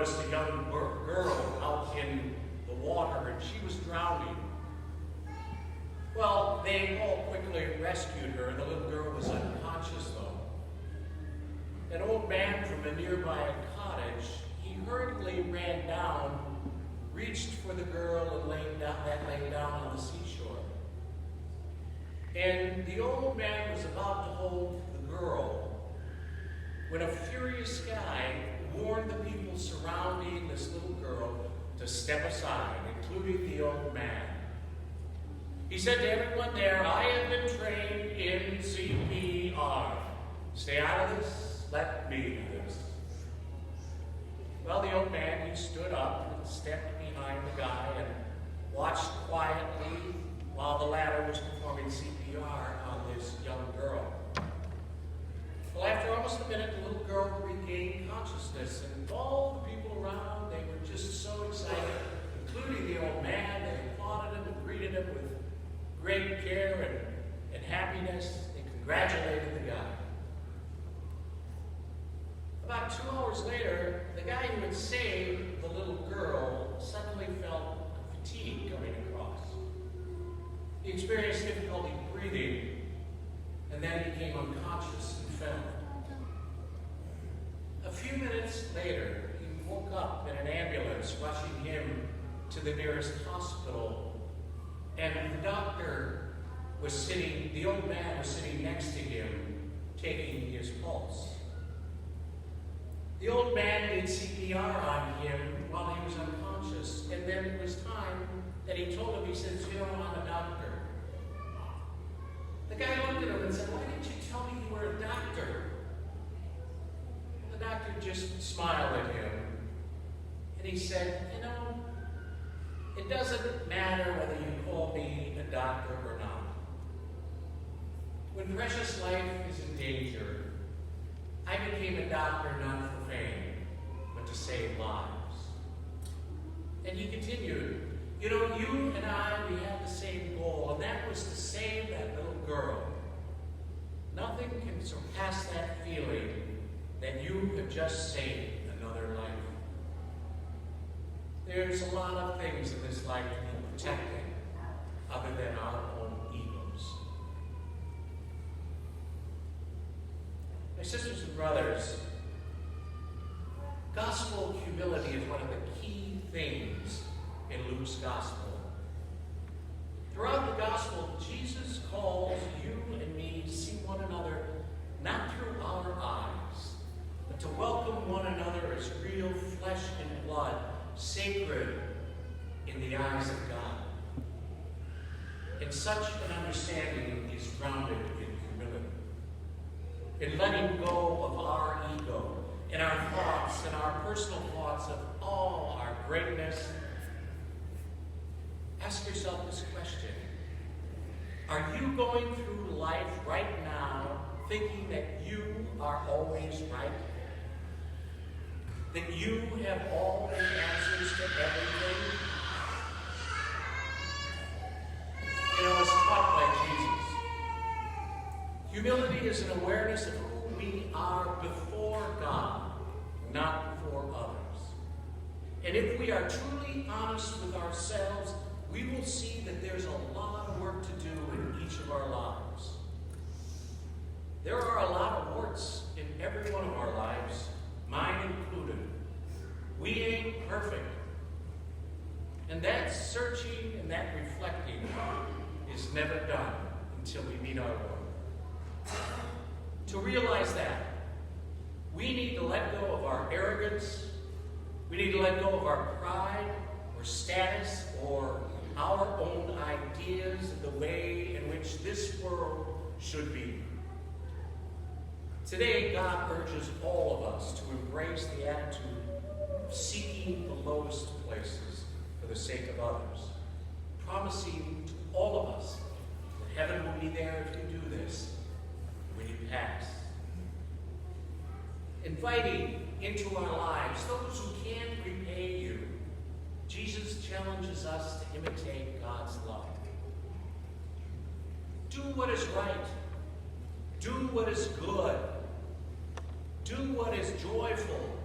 noticed a young girl out in the water, and she was drowning. Well, they all quickly rescued her, and the little girl was unconscious, though. An old man from a nearby cottage, he hurriedly ran down, reached for the girl and lay down on the seashore. And the old man was about to hold the girl when a furious guy warned the people surrounding this little girl to step aside, including the old man. He said to everyone there, "I have been trained in CPR. Stay out of this, let me do this." Well, the old man, he stood up and stepped behind the guy and watched quietly while the latter was performing CPR on this young girl. Well, after almost a minute, the little girl regained consciousness, and all the people around, they were just so excited, including the old man. They applauded him and greeted him with great care and happiness. They congratulated the guy. About 2 hours later, the guy who had saved the little girl suddenly felt fatigue coming across. He experienced difficulty breathing, and then he became unconscious and fell. A few minutes later, he woke up in an ambulance rushing him to the nearest hospital, and the old man was sitting next to him, taking his pulse. The old man did CPR on him while he was unconscious, and then it was time that he told him, he said, "I'm a doctor." The guy looked at him and said, "Why didn't you tell me you were a doctor?" And the doctor just smiled at him, and he said, "It doesn't matter whether you call me a doctor or not. When precious life is in danger, I became a doctor not for fame, but to save lives." And he continued, "You and I, we had the same goal, and that was to save that little girl. Nothing can surpass that feeling that you have just saved another life. There's a lot of things in this life to be protecting other than our own egos." My sisters and brothers, gospel humility is one of the key things in Luke's gospel. Throughout the gospel, Jesus calls you and me to see one another not through our eyes, but to welcome one another as real flesh and blood, sacred in the eyes of God. And such an understanding is grounded in humility, in letting go of our ego and our thoughts and our personal thoughts of all our greatness. Ask yourself this question: are you going through life right now thinking that you are always right? That you have all the answers to everything? It's taught by Jesus. Humility is an awareness of who we are before God, not before others. And if we are truly honest with ourselves, we will see that there's a lot of work to do in each of our lives. There are a lot of warts in every one of our lives, mine included. We ain't perfect. And that searching and that reflecting is never done until we meet our Lord. To realize that, we need to let go of our arrogance. We need to let go of our pride or status or our own ideas of the way in which this world should be. Today, God urges all of us to embrace the attitude of seeking the lowest places for the sake of others, promising to all of us that heaven will be there if you do this when you pass. Inviting into our lives those who can't repay you. Jesus challenges us to imitate God's love. Do what is right. Do what is good. Do what is joyful.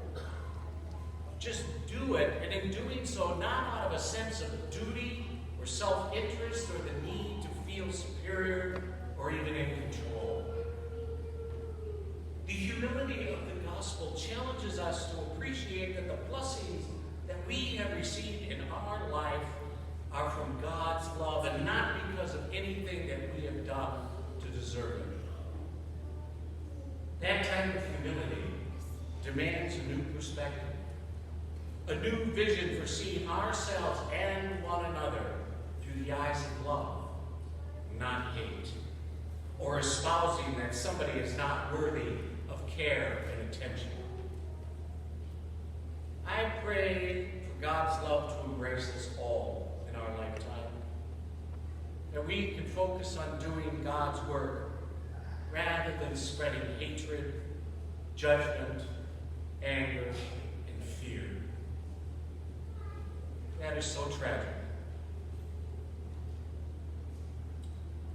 just do it, and in doing so, not out of a sense of duty or self-interest or the need to feel superior or even in control. The humility of the gospel challenges us to appreciate that the blessings that we have received in our life are from God's love and not because of anything that we have done to deserve it. That type of humility demands a new perspective, a new vision for seeing ourselves and one another through the eyes of love, not hate, or espousing that somebody is not worthy of care and attention. I pray for God's love to embrace us all in our lifetime, that we can focus on doing God's work rather than spreading hatred, judgment, anger, and fear. That is so tragic.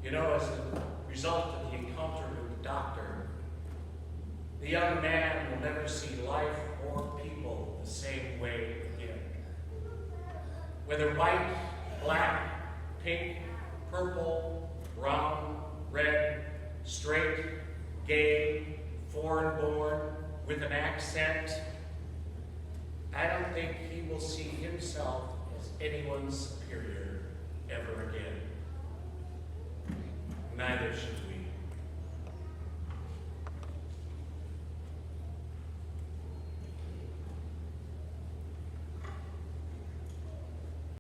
You know, as a result of the encounter with the doctor, the young man will never see life or people the same way again. Whether white, black, pink, purple, brown, red, straight, gay, foreign-born, with an accent, I don't think he will see himself as anyone's superior ever again. Neither should we.